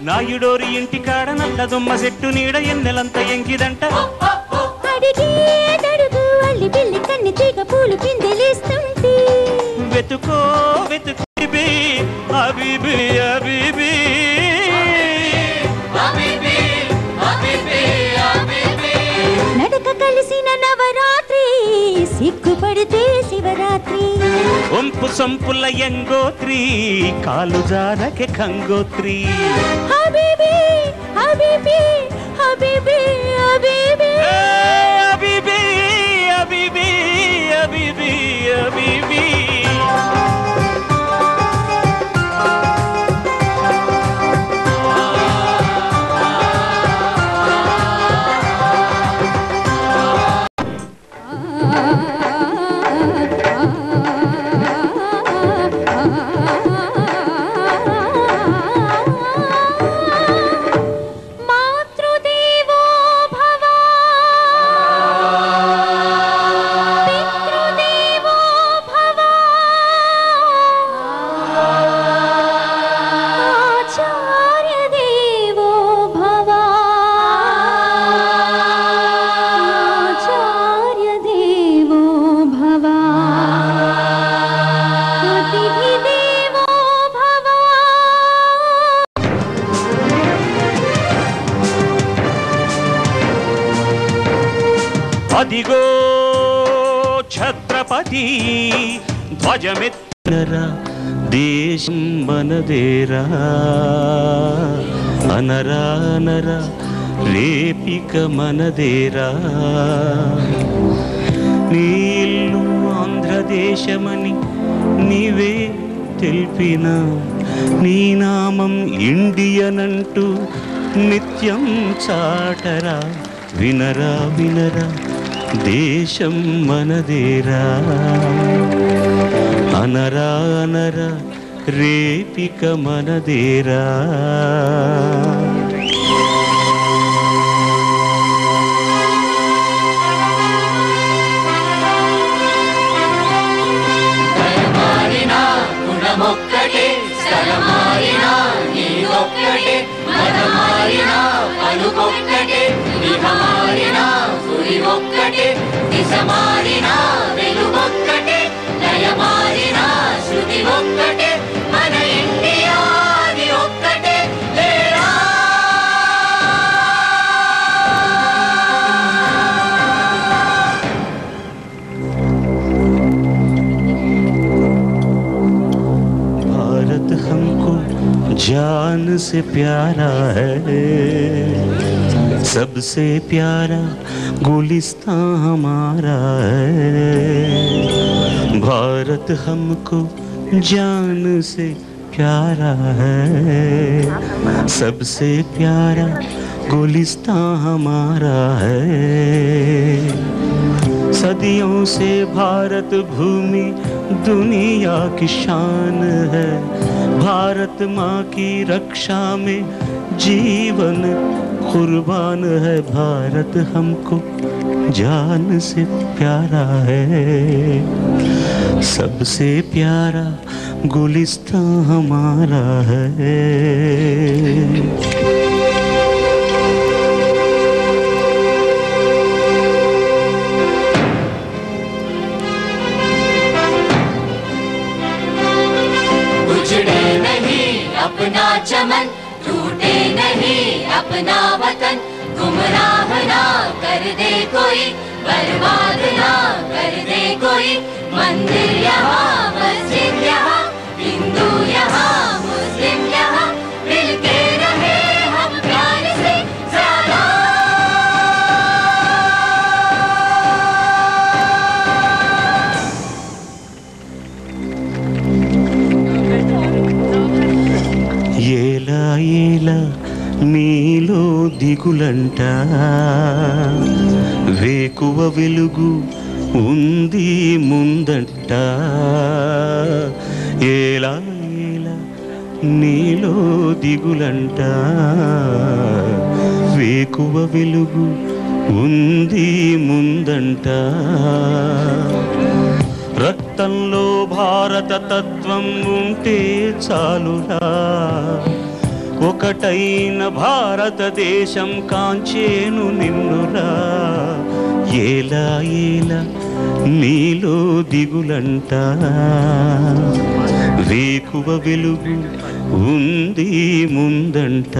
నాయుడోరి ఇంటి కాడ నల్ల దుమ్మ చెట్టు నీడ ఎన్నెలంత ఎంకిదంట వెతుకో వెతుకు హబీబీ హబీబీ నడక కలిసిన నవరాత్రి సిగ్గుపడితే శివరాత్రి ఒంపు సొంపుల ఎంగోత్రి కాలు జారకే కంగోత్రి హబీబీ హబీబీ హబీబీ హబీబీ హబీబీ హబీబీ హబీబీ హబీబీ అదిగో ఛత్రపతి ధ్వజమెత్తరా దేశం మనదేరా అనరా అనరా రేపిక మనదేరా నీ ఇల్లు ఆంధ్రదేశమని నీవే తెలిపిన నీ నామం ఇండియనంటూ నిత్యం చాటరా వినరా వినరా దేశం మనదేరా అనరా అనరా రేపిక మనదేరా గుణమొక్కటే స్థలమారినా నీదొక్కటే మతమారినా పలుకొక్కటే నిహమారినా సురివొక్కటే దిశమారినా వెలుగొక్కటే లయమారినా శృతి ఒక్కటే మన ఇండియాది ఒక్కటే లేరా भारत हमको जान से प्यारा है सबसे प्यारा गुलिस्तां हमारा है भारत हमको जान से प्यारा है सबसे प्यारा गुलिस्तां हमारा है सदियों से भारत भूमि दुनिया की शान है भारत माँ की रक्षा में जीवन कुर्बान है भारत हमको जान से प्यारा है सबसे प्यारा गुलिस्तां हमारा है उजड़े नहीं अपना चमन टूटे नहीं अपना वतन गुमराह ना कर दे कोई बर्बाद ना कर दे कोई मंदिर यहाँ मस्जिद यहाँ हिंदू यहाँ मुस्लिम यहाँ मिलके रहे हम प्यार से ज़्यादा येला येला నీలో దిగులంట వేకువ వెలుగు ఉంది ముందంట ఏలా ఏలా నీలో దిగులంట వేకువ వెలుగు ఉంది ముందంట రక్తంలో భారత తత్వం ఉంటే చాలురా ఒకటైన భారతదేశం కాంచేను నిన్నురా ఏలా ఏలా నీలో దిగులంట వేకువ వెలుగు ఉంది ముందంట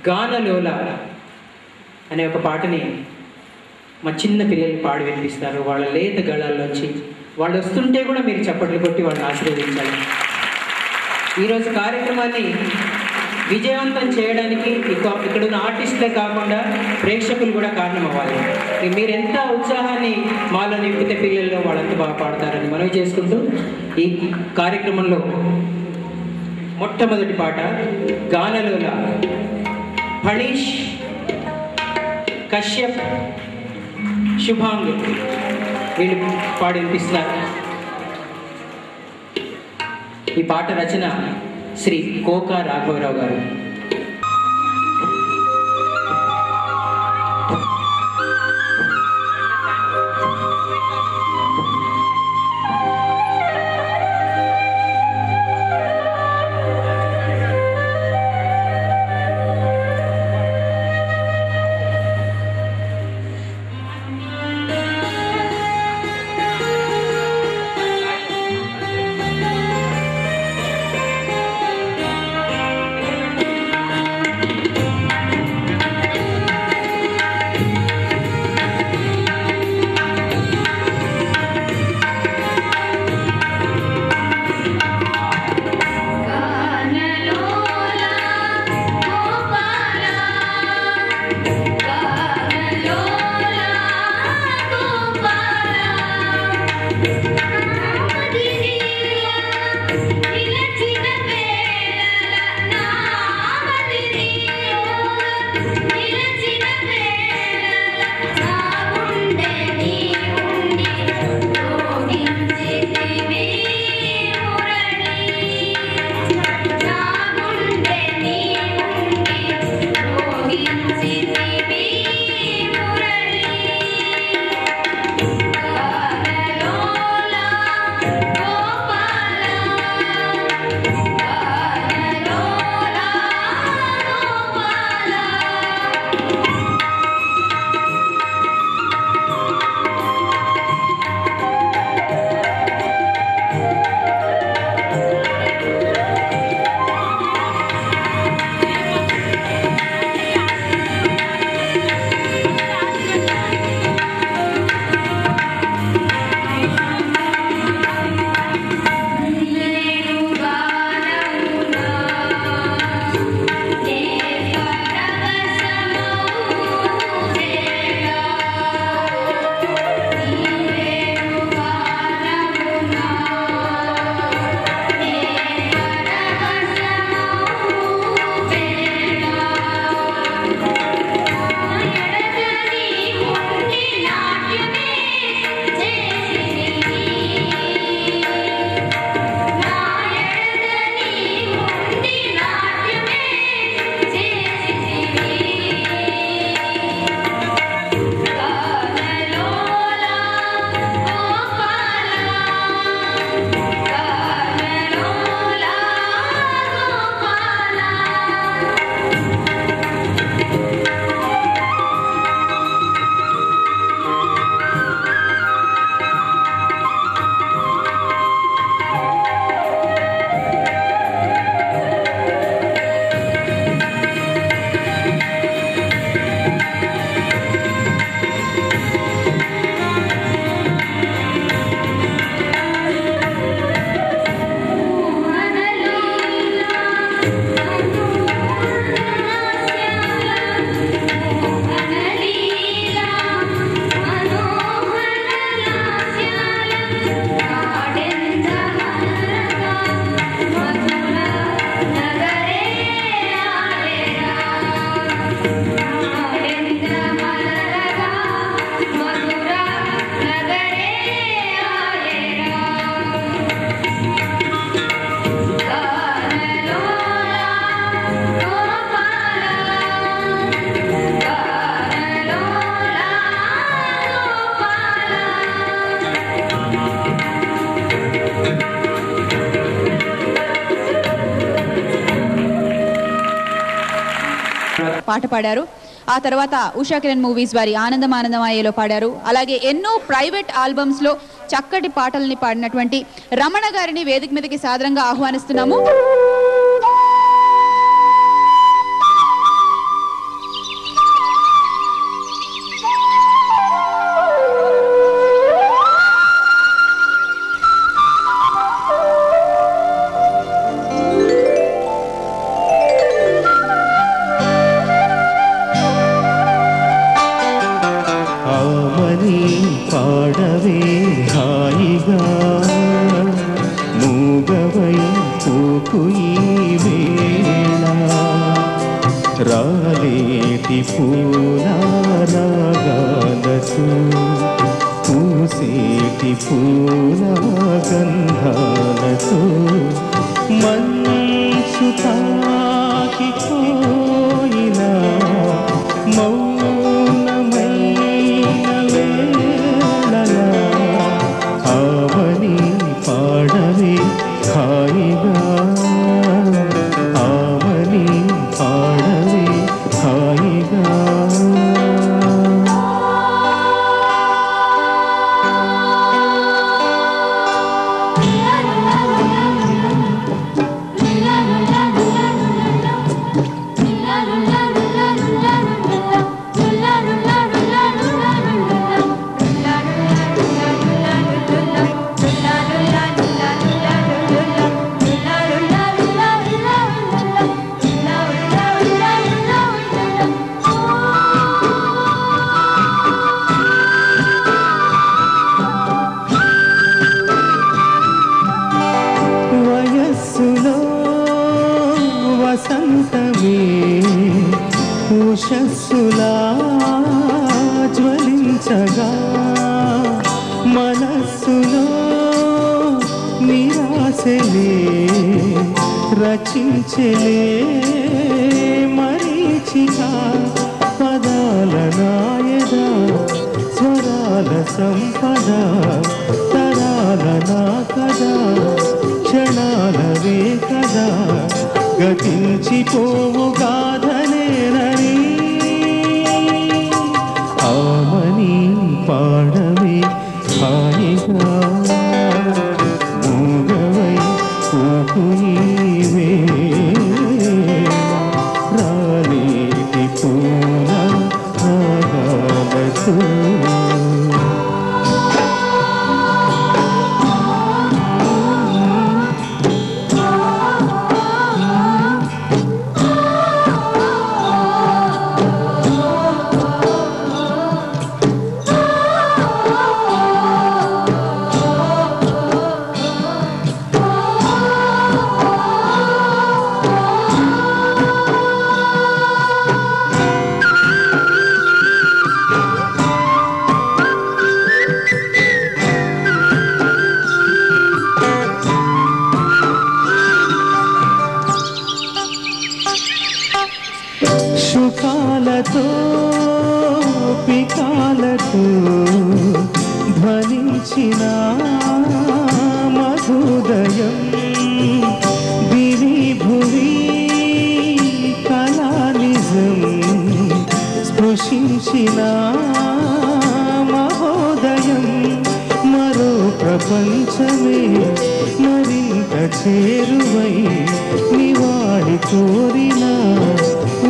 గానలోల అనే ఒక పాటని మా చిన్న పిల్లలు పాడి వినిపిస్తారు. వాళ్ళ లేత గళాల్లోంచి వాళ్ళు వస్తుంటే కూడా మీరు చప్పట్లు కొట్టి వాళ్ళని ఆశీర్వదించాలి. ఈరోజు కార్యక్రమాన్ని విజయవంతం చేయడానికి ఇక్కడున్న ఆర్టిస్టులే కాకుండా ప్రేక్షకులు కూడా కారణం అవ్వాలి. మీరు ఎంత ఉత్సాహాన్ని మాలో నింపితే పిల్లల్లో వాళ్ళంతా బాగా పాడతారని మనవి చేసుకుంటూ ఈ కార్యక్రమంలో మొట్టమొదటి పాట గానలోల ఫణీష్, కశ్యప్, శుభాంగ్ వీళ్ళు పాడి వినిపిస్తున్నారు. ఈ పాట రచన శ్రీ కోకా రాఘవరావు గారు. పాట పాడారు. ఆ తర్వాత ఉషా కిరణ్ మూవీస్ వారి ఆనందం ఆనందమాయేలో పాడారు. అలాగే ఎన్నో ప్రైవేట్ ఆల్బమ్స్ లో చక్కటి పాటల్ని పాడినటువంటి రమణ గారిని వేదిక మీదకి సాదరంగా ఆహ్వానిస్తున్నాము. పూకు ఈ వేళ రాలేటి పూల రాగాలతో పూసేటి పూల గంధాలతో మంచు తాకి కోయిలా మౌనమైన వేళలా ఆవని పాడవే హాయిగా ఆవని పాడవే హాయిగా వసంతమే ఉషస్సులా జ్వలించగా మనస్సులో నిరాశలే రచించలే మరీచిక పదాల నాయదా స్వరాల సంపద తరాల నా కదా క్షణాలవే కదా గతించిపోవు గాథనేనని ఆమని పాడవే హాయిగా మూగవై పూకు ఈ వేళ రాలేటి పూల రాగాలతో శుకాలతో పికాలతో ధ్వనించిన మధుదయం దివి భువి కళానిజం స్పృశించిన మహోదయం మరో ప్రపంచమే మరింత చేరువై నివాళి కోరిన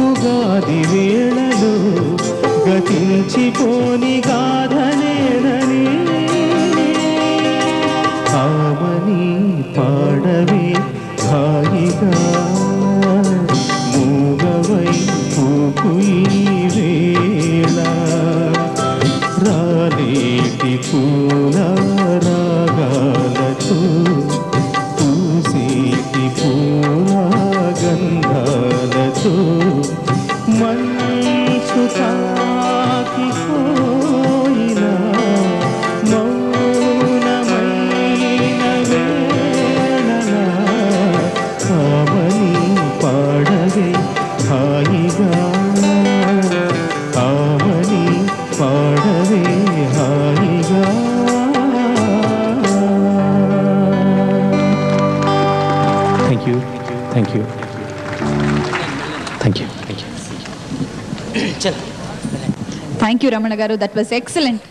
ఉగాది వేళలో గతించిపోని గాథనేనని ఆమని పాడవే హాయిగా మూగవై పూకు ఈ వేళ రాలేటి పూల రాగాలతో పూసేటి పూల గంధాలతో మంచు తాకి కోయిలా మౌనమైన వేళలా ఆమని పాడవే హాయిగా ఆమని పాడవే హాయిగా thank you thank you thank you thank you Ramana గారు, దట్ వాస్ ఎక్సలెంట్.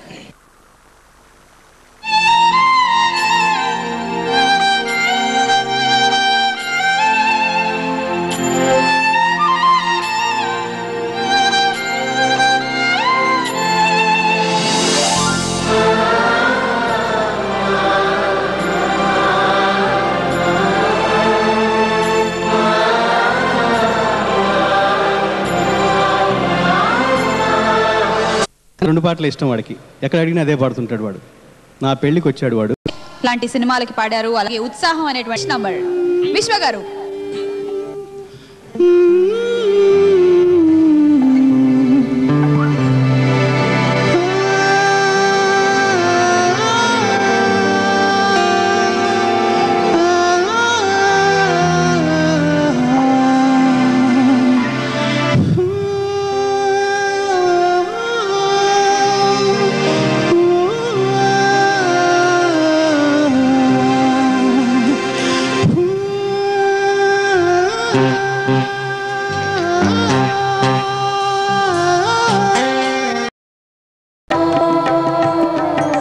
రెండు పాటలు ఇష్టం వాడికి, ఎక్కడ అడిగినా అదే పాడుతుంటాడు వాడు. నా పెళ్లికి వచ్చాడు వాడు. లాంటి సినిమాలకి పాడారు. అలాగే ఉత్సాహం అనేటువంటి నంబర్ విశ్వ గారు